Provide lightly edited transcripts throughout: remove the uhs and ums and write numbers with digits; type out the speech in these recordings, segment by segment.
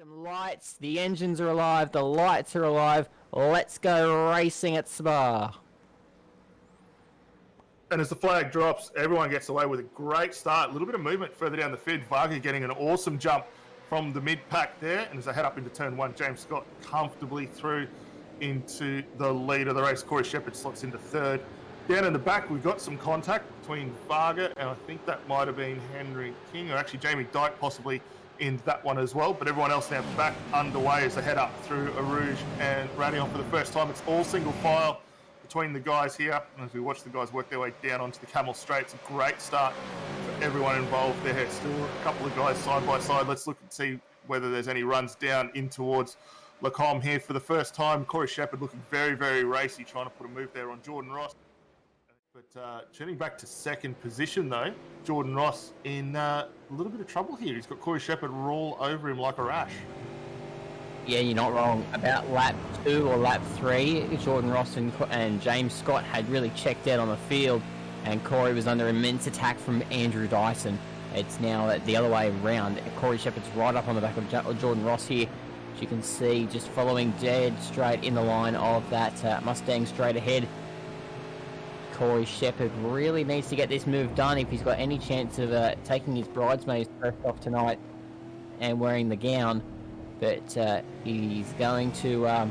Some lights, the engines are alive, the lights are alive. Let's go racing at Spa. And as the flag drops, everyone gets away with a great start. A little bit of movement further down the field. Varga getting an awesome jump from the mid-pack there. And as they head up into turn one, James Scott comfortably through into the lead of the race. Corey Shepherd slots into third. Down in the back, we've got some contact between Varga and I think that might have been Henry King, or actually Jamie Dyke possibly in that one as well. But everyone else now back underway as they head up through Arouge and Radion for the first time. It's all single file between the guys here. And as we watch the guys work their way down onto the Camel Straight, it's a great start for everyone involved there. Still a couple of guys side by side. Let's look and see whether there's any runs down in towards Lacombe here for the first time. Corey Shepherd looking very, very racy, trying to put a move there on Jordan Ross. But turning back to second position though, Jordan Ross in a little bit of trouble here. He's got Corey Shepherd roll over him like a rash. Yeah, you're not wrong. About lap 2 or lap 3, Jordan Ross and James Scott had really checked out on the field, and Corey was under immense attack from Andrew Dyson. It's now the other way around. Corey Shepherd's right up on the back of Jordan Ross here. As you can see, just following dead straight in the line of that Mustang straight ahead. Corey Shepherd really needs to get this move done if he's got any chance of taking his bridesmaid's dress off tonight and wearing the gown. But he's going to,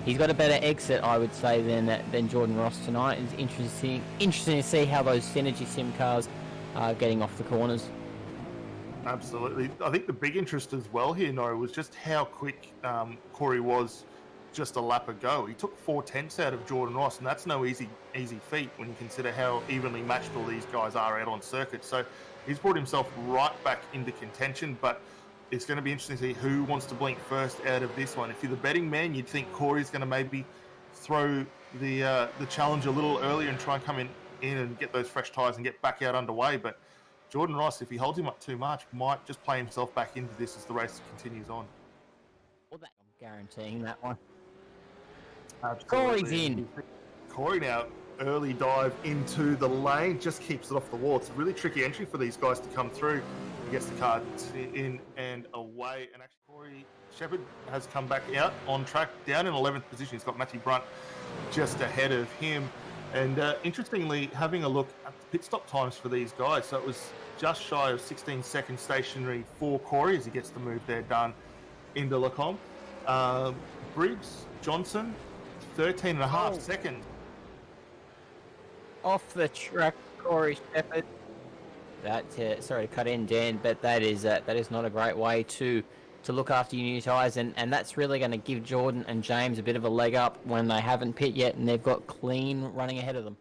he's got a better exit, I would say, than Jordan Ross tonight. It's interesting to see how those Synergy Sim cars are getting off the corners. Absolutely. I think the big interest as well here, Nora, was just how quick Corey was just a lap ago. He took 4/10 out of Jordan Ross, and that's no easy feat when you consider how evenly matched all these guys are out on circuit. So he's brought himself right back into contention, but it's going to be interesting to see who wants to blink first out of this one. If you're the betting man, you'd think Corey's going to maybe throw the challenge a little earlier and try and come in and get those fresh tyres and get back out underway. But Jordan Ross, if he holds him up too much, might just play himself back into this as the race continues on. Well, I'm guaranteeing that one. Absolutely. Corey's in. Corey now, early dive into the lane, just keeps it off the wall. It's a really tricky entry for these guys to come through. He gets the car in and away. And actually, Corey Shepherd has come back out on track, down in 11th position. He's got Matthew Brunt just ahead of him. And interestingly, having a look at the pit stop times for these guys, so it was just shy of 16 seconds stationary for Corey as he gets the move there done into Lacombe. Briggs, Johnson, 13.5 seconds. Off the track, Corey Shepherd. That sorry to cut in, Dan, but that is not a great way to look after your new tyres, and that's really going to give Jordan and James a bit of a leg up when they haven't pit yet and they've got clean running ahead of them.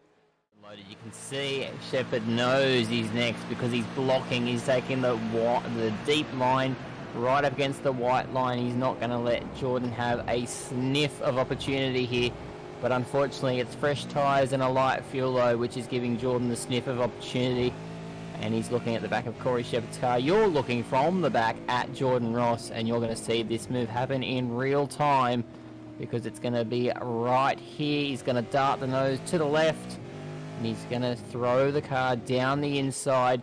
Loaded, you can see Shepherd knows he's next because he's blocking. He's taking the deep line right up against the white line. He's not going to let Jordan have a sniff of opportunity here. But unfortunately, it's fresh tyres and a light fuel load, which is giving Jordan the sniff of opportunity. And he's looking at the back of Corey Shepherd's car. You're looking from the back at Jordan Ross, and you're going to see this move happen in real time because it's going to be right here. He's going to dart the nose to the left, and he's going to throw the car down the inside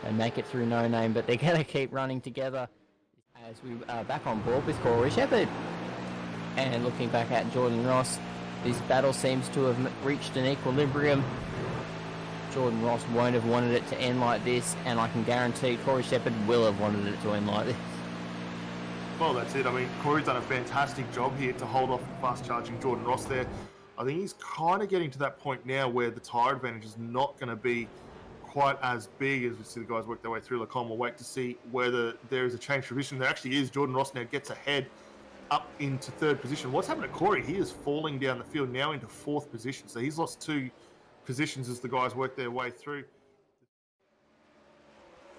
and make it through No Name, but they're going to keep running together as we are back on board with Corey Shepherd. And looking back at Jordan Ross, this battle seems to have reached an equilibrium. Jordan Ross won't have wanted it to end like this, and I can guarantee Corey Shepherd will have wanted it to end like this. Well, that's it. I mean, Corey's done a fantastic job here to hold off the fast-charging Jordan Ross there. I think he's kind of getting to that point now where the tyre advantage is not going to be quite as big as we see the guys work their way through Lacombe. We'll wait to see whether there is a change of position. There actually is. Jordan Ross now gets ahead up into third position. What's happened to Corey? He is falling down the field now into fourth position. So he's lost 2 positions as the guys work their way through.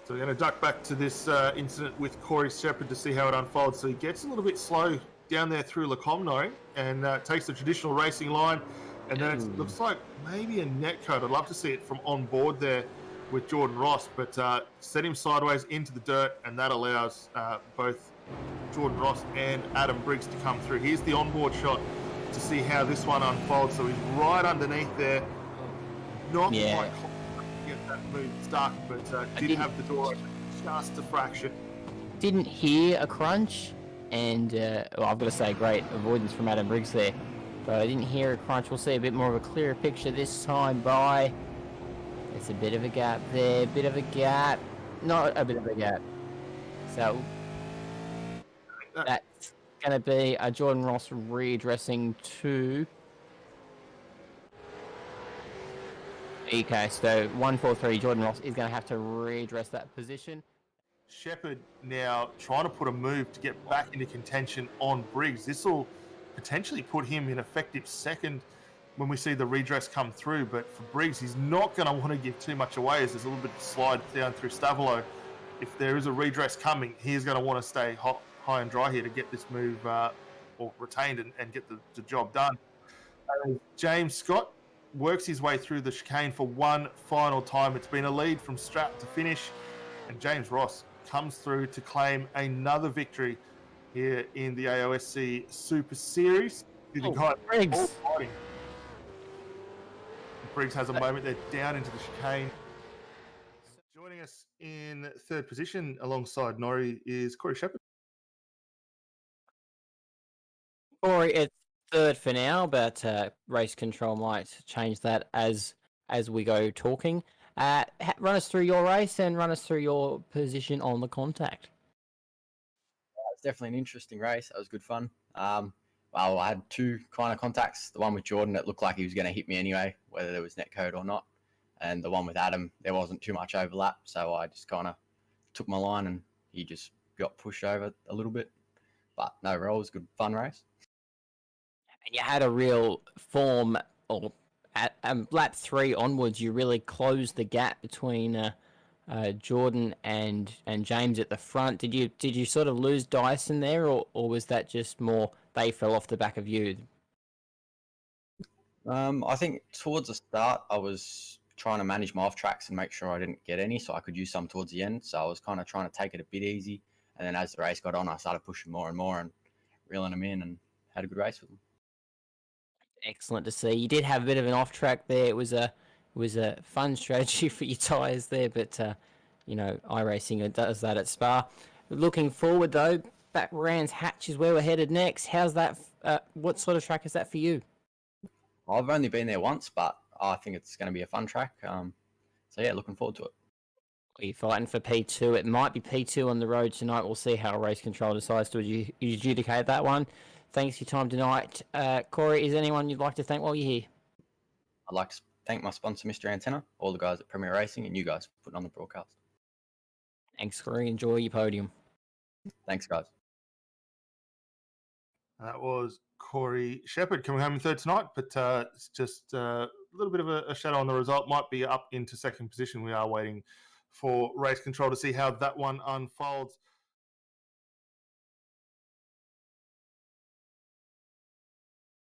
So we're going to duck back to this incident with Corey Shepherd to see how it unfolds. So he gets a little bit slow down there through Lacombe and takes the traditional racing line. And then it looks like maybe a net cut. I'd love to see it from on board there with Jordan Ross, but set him sideways into the dirt, and that allows both Jordan Ross and Adam Briggs to come through. Here's the onboard shot to see how this one unfolds. So he's right underneath there. Not quite close to get that move stuck, but did have the door open just a fraction. didn't hear a crunch, and well, I've got to say, great avoidance from Adam Briggs there. But I didn't hear a crunch. We'll see a bit more of a clearer picture this time by. There's a bit of a gap there, bit of a gap, not a bit of a gap. So that's going to be a Jordan Ross redressing to. Okay, so 143, Jordan Ross is going to have to redress that position. Shepherd now trying to put a move to get back into contention on Briggs. This will potentially put him in effective second when we see the redress come through. But for Briggs, he's not going to want to give too much away as there's a little bit of slide down through Stavolo. If there is a redress coming, he's going to want to stay high and dry here to get this move or retained and get the job done. James Scott works his way through the chicane for one final time. It's been a lead from strap to finish, and James Ross comes through to claim another victory here in the AOSC Super Series. Briggs. Briggs has a moment there down into the chicane. Joining us in third position alongside Norrie is Corey Shepherd. Corey, it's third for now, but race control might change that as we go talking. Run us through your race and run us through your position on the contact. It's definitely an interesting race. It was good fun. Well, I had two kind of contacts. The one with Jordan, that looked like he was going to hit me anyway, whether there was net code or not. And the one with Adam, there wasn't too much overlap. So I just kind of took my line and he just got pushed over a little bit. But no, it was a good, fun race. And you had a real form, or at lap 3 onwards, you really closed the gap between Jordan and James at the front. Did you sort of lose Dyson there, or was that just more they fell off the back of you? I think towards the start, I was trying to manage my off tracks and make sure I didn't get any, so I could use some towards the end. So I was kind of trying to take it a bit easy. And then as the race got on, I started pushing more and more and reeling them in and had a good race with them. Excellent to see. You did have a bit of an off track there. It was a fun strategy for your tyres there, but you know, iRacing does that at Spa. Looking forward though, back Brands Hatch is where we're headed next. How's that? What sort of track is that for you? I've only been there once, but I think it's going to be a fun track. So yeah, looking forward to it. Are you fighting for P2? It might be P2 on the road tonight. We'll see how race control decides to adjudicate that one. Thanks for your time tonight. Corey, is there anyone you'd like to thank while you're here? I'd like to thank my sponsor, Mr. Antenna, all the guys at Premier Racing, and you guys for putting on the broadcast. Thanks, Corey. Enjoy your podium. Thanks, guys. That was Corey Shepherd coming home in third tonight, but it's just a little bit of a shadow on the result. Might be up into second position. We are waiting for race control to see how that one unfolds.